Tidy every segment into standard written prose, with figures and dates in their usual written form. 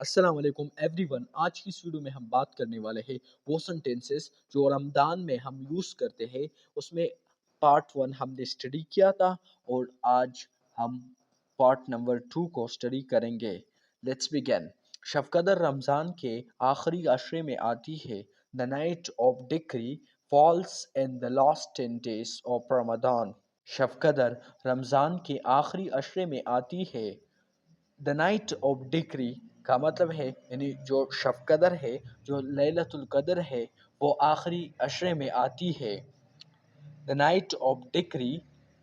السلام علیکم every one, آج کی اس ویڈیو میں ہم بات کرنے والے ہیں وہ سنٹینسز جو رمضان میں ہم یوز کرتے ہیں۔ اس میں پارٹ 1 ہم نے اسٹڈی کیا تھا اور آج ہم پارٹ نمبر 2 کو اسٹڈی کریں گے۔ Let's begin. شب قدر رمضان کے آخری عشرے میں آتی ہے۔ The night of decree falls in the last 10 days of Ramadan۔ شب قدر رمضان کے آخری عشرے میں آتی ہے۔ دا نائٹ آف ڈکری کا مطلب ہے یعنی جو شب قدر ہے، جو لیلۃ القدر ہے، وہ آخری عشرے میں آتی ہے۔ The night of decree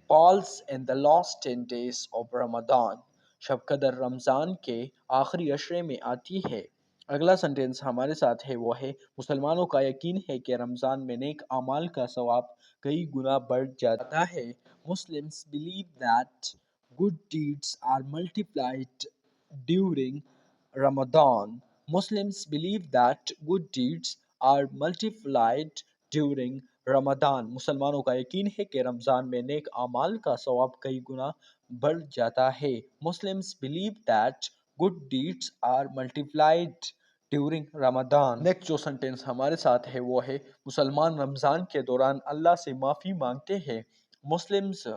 falls in the last 10 days of Ramadan. شب قدر رمضان کے آخری عشرے میں آتی ہے۔ اگلا سنٹینس ہمارے ساتھ ہے وہ ہے مسلمانوں کا یقین ہے کہ رمضان میں نیک اعمال کا ثواب کئی گنا بڑھ جاتا ہے۔ Muslims believe that good deeds are multiplied during Ramadan۔ Muslims believe that good deeds are multiplied during Ramadan۔ مسلمانوں کا یقین ہے کہ رمضان میں نیک اعمال کا ثواب کئی گنا بڑھ جاتا ہے۔ Muslims believe that good deeds are multiplied during Ramzan. Next جو سنٹینس ہمارے ساتھ ہے وہ ہے مسلمان رمضان کے دوران اللہ سے معافی مانگتے ہیں۔ Muslims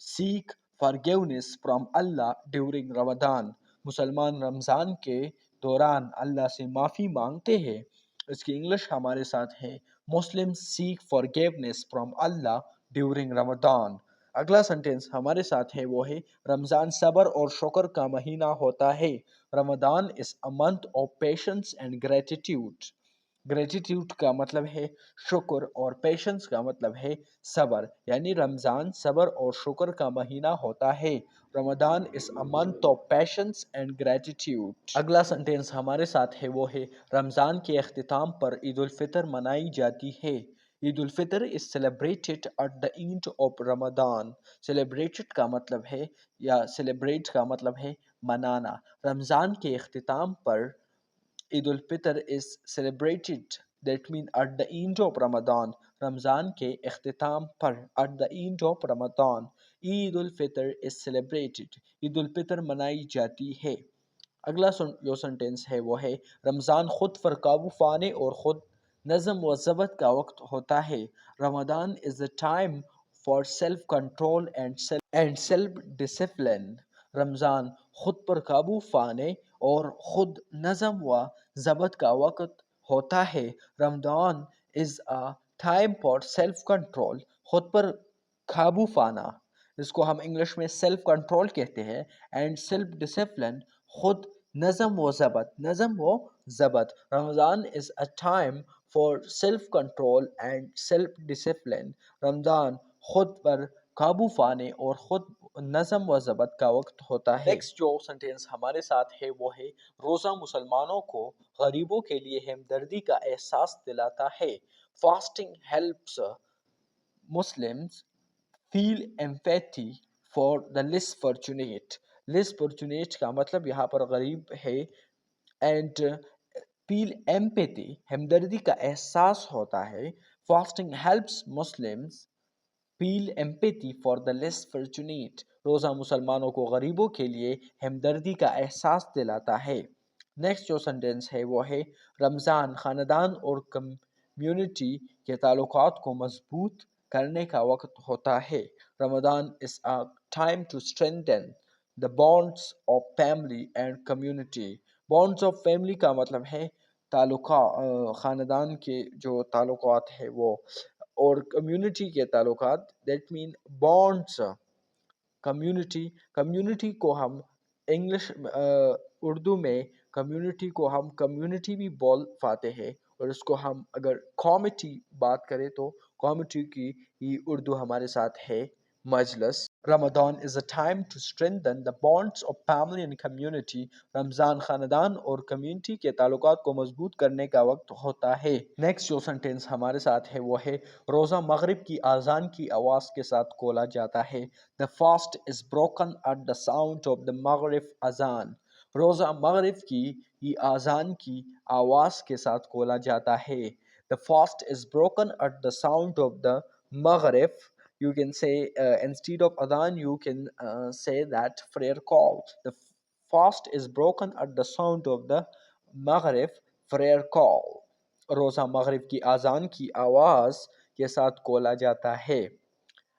seek forgiveness from Allah during Ramadan. مسلمان رمضان کے دوران اللہ سے معافی مانگتے ہیں۔ اس کی انگلش ہمارے ساتھ ہے مسلم سیک forgiveness from اللہ ڈیورنگ رمضان۔ اگلا سنٹینس ہمارے ساتھ ہے وہ ہے رمضان صبر اور شکر کا مہینہ ہوتا ہے۔ رمضان is a month of patience and gratitude۔ Gratitude کا مطلب ہے شکر اور پیشنس کا مطلب ہے صبر، یعنی رمضان صبر اور شکر کا مہینہ ہوتا ہے۔ رمضان is a month of patience and gratitude۔ اگلا سنٹینس ہمارے ساتھ ہے وہ ہے رمضان کے اختتام پر عید الفطر منائی جاتی ہے۔ عید الفطر is celebrated at the end of Ramadan۔ celebrated کا مطلب ہے یا celebrate کا مطلب ہے منانا۔ رمضان کے اختتام پر عید الفطر is celebrated that mean at the end of Ramadan۔ رمضان کے اختتام پر at the end of Ramadan Eid al-Fitr is celebrated۔ عید الفطر منائی جاتی ہے۔ اگلا جو سنٹینس ہے وہ ہے رمضان خود پر قابو پانے اور خود نظم و ضبط کا وقت ہوتا ہے۔ رمضان is a time for self control and self discipline۔ رمضان خود پر قابو پانے اور خود نظم و ضبط کا وقت ہوتا ہے۔ رمضان is a time for self control، خود پر قابو پانا، اس کو ہم انگلش میں سیلف کنٹرول کہتے ہیں، اینڈ سیلف ڈسپلن، خود نظم و ضبط۔ Ramadan is a time for self control and self discipline. Ramzan خود پر قابو پانے اور خود نظم و ضبط کا وقت ہوتا ہے۔ نیکسٹ جو سنٹینس ہمارے ساتھ ہے وہ ہے روزہ مسلمانوں کو غریبوں کے لیے ہمدردی کا احساس دلاتا ہے۔ Fasting helps Muslims feel empathy for the less fortunate۔ less fortunate کا مطلب یہاں پر غریب ہے، and feel empathy ہمدردی کا احساس ہوتا ہے۔ fasting helps Muslims feel empathy for the less fortunate۔ روزہ مسلمانوں کو غریبوں کے لیے ہمدردی کا احساس دلاتا ہے۔ نیکسٹ جو سنٹینس ہے وہ ہے رمضان خاندان اور کمیونٹی کے تعلقات کو مضبوط کرنے کا وقت ہوتا ہے۔ رمضان is a time to strengthen the bonds of family and community۔ bonds of family کا مطلب ہے تعلقات، خاندان کے جو تعلقات ہے وہ، اور کمیونٹی کے تعلقات، that mean bonds۔ کمیونٹی کو ہم انگلش اردو میں کمیونٹی کو ہم کمیونٹی بھی بول پاتے ہیں، اور اس کو ہم اگر کمیٹی بات کریں تو کمیٹی کی یہ اردو ہمارے ساتھ ہے مجلس۔ رمضان is a time to strengthen the bonds of family and community۔ رمضان خاندان اور کمیونٹی کے تعلقات کو مضبوط کرنے کا وقت ہوتا ہے۔ نیکسٹ جو سنٹینس ہمارے ساتھ ہے وہ ہے روزہ مغرب کی اذان کی آواز کے ساتھ کھولا جاتا ہے۔ The fast is broken at the sound of the Maghrib azan۔ روزہ مغرب کی یہ اذان کی آواز کے ساتھ کھولا جاتا ہے۔ The fast is broken at the sound of the Maghrib۔ You can say instead of adhan you can say that prayer call۔ The fast is broken at the sound of the مغرب prayer call، روزہ مغرب کی اذان کی آواز کے ساتھ کھولا جاتا ہے۔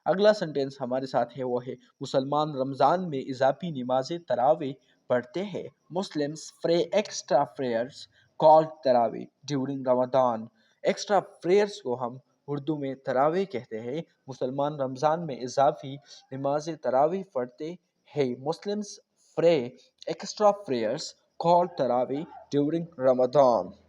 اگلا سنٹینس ہمارے ساتھ ہے، وہ ہے مسلمان رمضان میں اضافی نماز تراویح پڑھتے ہیں۔ Muslims pray extra prayers called تراویح during Ramadan۔ ایکسٹرا پریئرس کو ہم اردو میں تراویح کہتے ہیں۔ مسلمان رمضان میں اضافی نماز تراویح پڑھتے ہیں۔ Muslims pray extra prayers called تراویح during Ramadan۔